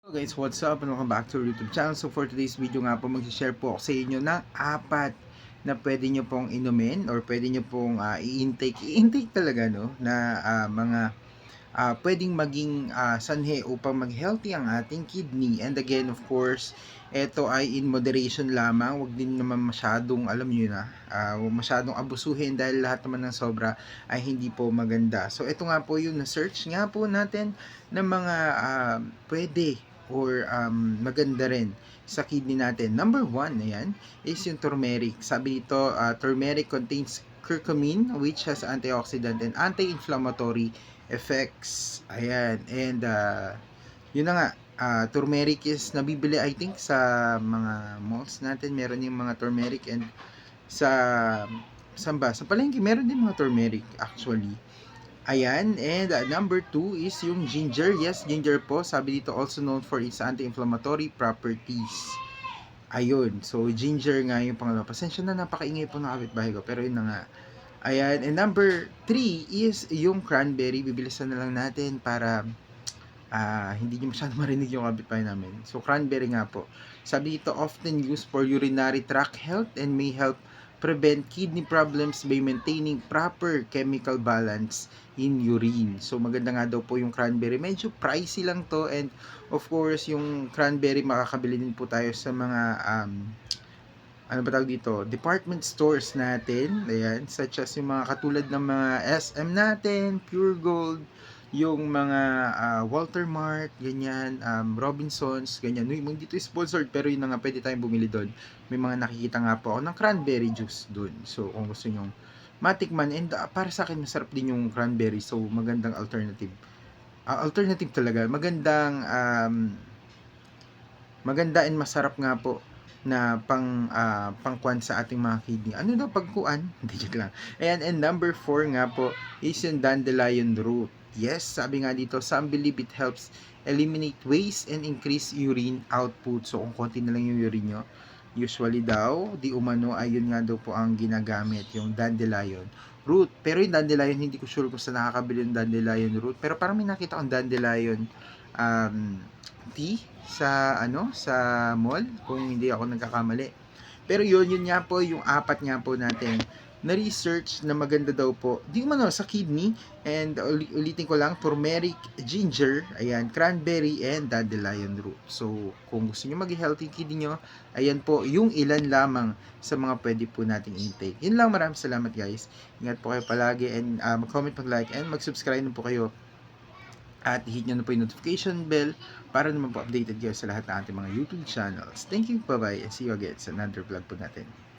Hello guys, what's up? And welcome back to our YouTube channel. So for today's video nga po, mag-share po ako sa inyo ng apat na pwede nyo pong inumin or pwede nyo pong i-intake talaga no, na mga pwedeng maging sanhe upang mag-healthy ang ating kidney. And again, of course, ito ay in moderation lamang. Huwag din naman masyadong, alam nyo na, huwag masyadong abusuhin dahil lahat naman ng sobra ay hindi po maganda. So ito nga po yung na-search nga po natin ng mga pwede or maganda rin sa kidney natin. Number one, ayan, is yung turmeric. Sabi dito, turmeric contains curcumin, which has antioxidant and anti-inflammatory effects. Ayan, and yun na nga, turmeric is nabibili I think sa mga malls natin. Meron yung mga turmeric, and sa saan ba? Sa palengke meron din mga turmeric actually. Ayan, and number 2 is yung ginger. Yes, ginger po. Sabi dito also known for its anti-inflammatory properties. Ayun, so ginger nga yung pangalawa. Pasensya na, napakaingay po ng kapitbahay ko, pero yun na nga. Ayan, and number 3 is yung cranberry. Bibilisan na lang natin para hindi nyo masyadong marinig yung kapitbahay namin. So cranberry nga po. Sabi dito, often used for urinary tract health and may help prevent kidney problems by maintaining proper chemical balance in urine. So maganda nga daw po yung cranberry. Medyo pricey lang to, and of course yung cranberry makakabili din po tayo sa mga ano ba tawag dito, department stores natin, ayan, such as yung mga katulad ng mga SM natin, Pure Gold, yung mga Walter Mart, ganyan, Robinsons, ganyan. Hindi ito sponsored, pero yun na nga, pwede tayong bumili doon. May mga nakikita nga po ako ng cranberry juice doon. So, kung gusto nyo matikman, and para sa akin, masarap din yung cranberry. So, magandang alternative. Alternative talaga. Maganda and masarap nga po na pangkuan sa ating mga kidney. Ano daw pagkuan? Hindi, joke lang. Ayan, and number 4 nga po is yung dandelion root. Yes, sabi nga dito, some believe it helps eliminate waste and increase urine output. So, kung konti na lang yung urine nyo, usually daw, di umano, ayun nga daw po ang ginagamit, yung dandelion root. Pero yung dandelion, hindi ko sure kung saan nakakabili yung dandelion root. Pero parang may nakita akong dandelion tea sa mall, kung hindi ako nagkakamali. Pero yun nga po yung apat nga po natin na research na maganda daw po di man sa kidney. And ulitin ko lang, turmeric, ginger, ayan, cranberry, and dandelion root. So kung gusto niyo mag-healthy kidney nyo, ayan po yung ilan lamang sa mga pwede po nating intake. Yun lang, maraming salamat guys. Ingat po kayo palagi, and mag-comment, mag-like, and mag-subscribe na po kayo, at hit nyo na po yung notification bell para naman po updated kayo sa lahat ng ating mga YouTube channels. Thank you, bye-bye, and see you again sa another vlog po natin.